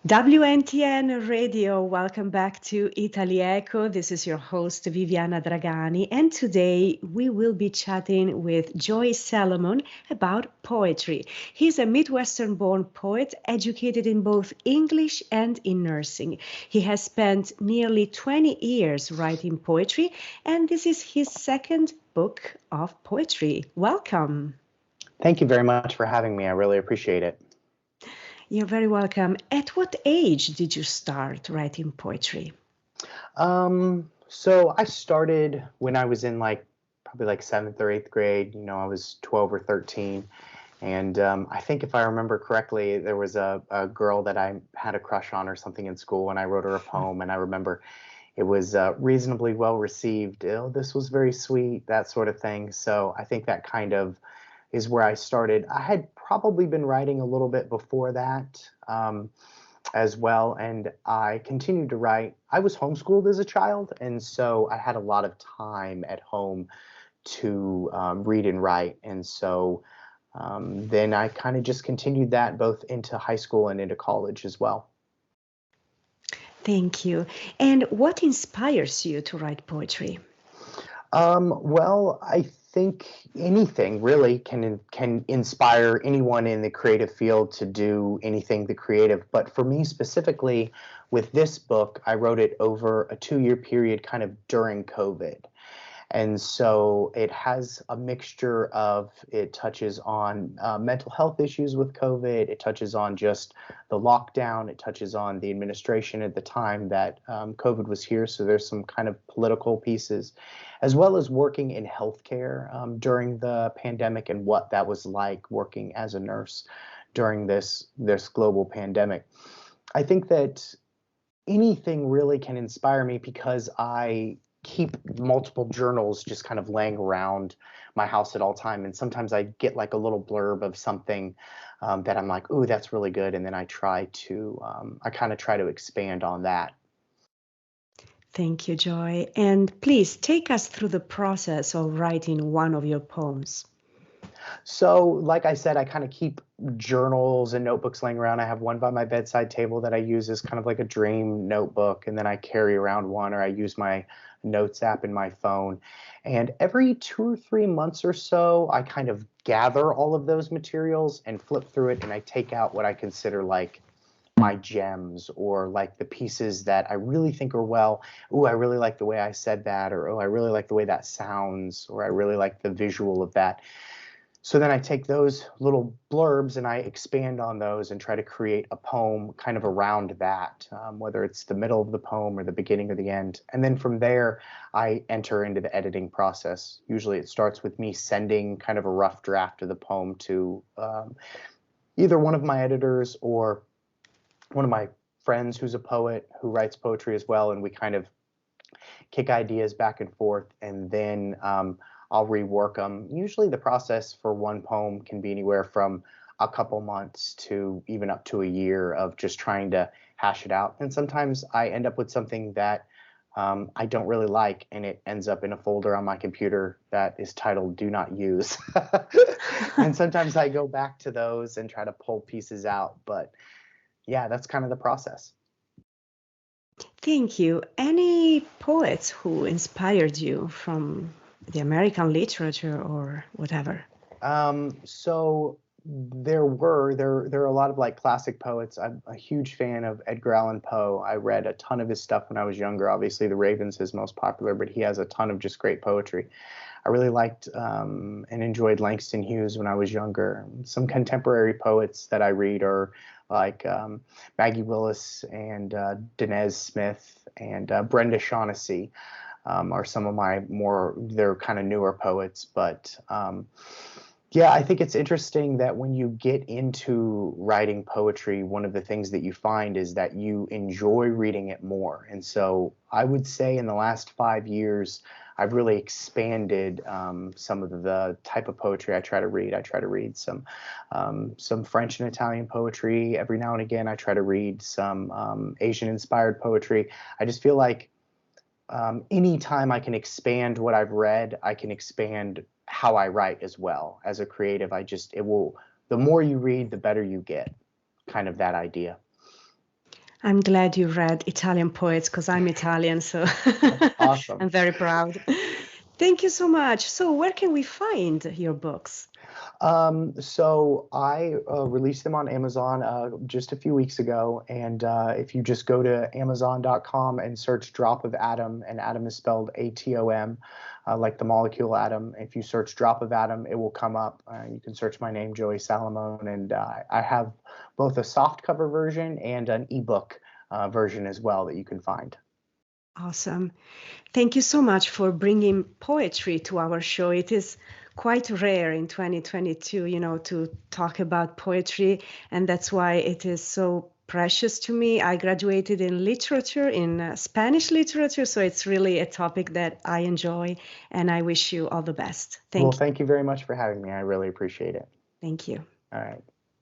WNTN Radio, welcome back to Itali-Echo. This is your host, Viviana Dragani, and today we will be chatting with Joey Salomone about poetry. He's a Midwestern-born poet, educated in both English and in nursing. He has spent nearly 20 years writing poetry, and this is his second book of poetry. Welcome. Thank you very much for having me. I really appreciate it. You're very welcome. At what age did you start writing poetry? So I started when I was in probably 7th or 8th grade. I was 12 or 13. And I think if I remember correctly, there was a girl that I had a crush on or something in school, and I wrote her a poem. And I remember it was reasonably well received. Oh, this was very sweet, that sort of thing. So I think that kind of is where I started. I had probably been writing a little bit before that as well, and I continued to write. I was homeschooled as a child, and so I had a lot of time at home to read and write, and so then I kind of just continued that both into high school and into college as well. Thank you. And what inspires you to write poetry? Well, I think anything really can inspire anyone in the creative field to do anything the creative. But for me specifically, with this book, I wrote it over a 2-year period kind of during COVID. And so it has a mixture of, it touches on mental health issues with COVID. It touches on just the lockdown. It touches on the administration at the time that COVID was here. So there's some kind of political pieces, as well as working in healthcare during the pandemic and what that was like working as a nurse during this global pandemic. I think that anything really can inspire me because I keep multiple journals just kind of laying around my house at all time. And sometimes I get like a little blurb of something that I'm like, ooh, that's really good. And then I kind of try to expand on that. Thank you, Joy. And please take us through the process of writing one of your poems. So, like I said, I kind of keep journals and notebooks laying around. I have one by my bedside table that I use as kind of like a dream notebook, and then I carry around one, or I use my notes app in my phone. And every 2 or 3 months or so, I kind of gather all of those materials and flip through it, and I take out what I consider like my gems, or like the pieces that I really think are, well, ooh, I really like the way I said that, or oh, I really like the way that sounds, or I really like the visual of that. So then I take those little blurbs and I expand on those and try to create a poem kind of around that, whether it's the middle of the poem or the beginning or the end. And then from there, I enter into the editing process. Usually it starts with me sending kind of a rough draft of the poem to either one of my editors or one of my friends who's a poet who writes poetry as well. And we kind of kick ideas back and forth, and then I'll rework them. Usually the process for one poem can be anywhere from a couple months to even up to a year of just trying to hash it out. And sometimes I end up with something that I don't really like, and it ends up in a folder on my computer that is titled "Do Not Use." And sometimes I go back to those and try to pull pieces out. But yeah, that's kind of the process. Thank you. Any poets who inspired you from the American literature or whatever? So there are a lot of like classic poets. I'm a huge fan of Edgar Allan Poe. I read a ton of his stuff when I was younger. Obviously, The Raven's his most popular, but he has a ton of just great poetry. I really liked and enjoyed Langston Hughes when I was younger. Some contemporary poets that I read are like Maggie Willis and Danez Smith and Brenda Shaughnessy. Are some of my they're kind of newer poets. But yeah, I think it's interesting that when you get into writing poetry, one of the things that you find is that you enjoy reading it more. And so I would say in the last 5 years, I've really expanded some of the type of poetry I try to read. I try to read some French and Italian poetry. Every now and again, I try to read some Asian-inspired poetry. I just feel like anytime I can expand what I've read, I can expand how I write as well. As a creative, the more you read, the better you get, kind of that idea. I'm glad you read Italian poets because I'm Italian, so Awesome. I'm very proud. Thank you so much. So, where can we find your books? So I released them on Amazon just a few weeks ago, and if you just go to Amazon.com and search Drop of Atom, and Atom is spelled Atom, like the molecule atom. If you search Drop of Atom, it will come up. You can search my name, Joey Salomone, and I have both a soft cover version and an ebook version as well that you can find. Awesome. Thank you so much for bringing poetry to our show. It is quite rare in 2022, to talk about poetry, and that's why it is so precious to me. I graduated in literature, in Spanish literature, so it's really a topic that I enjoy, and I wish you all the best. Well, Thank you. thank you very much for having me. I really appreciate it. Thank you. All right.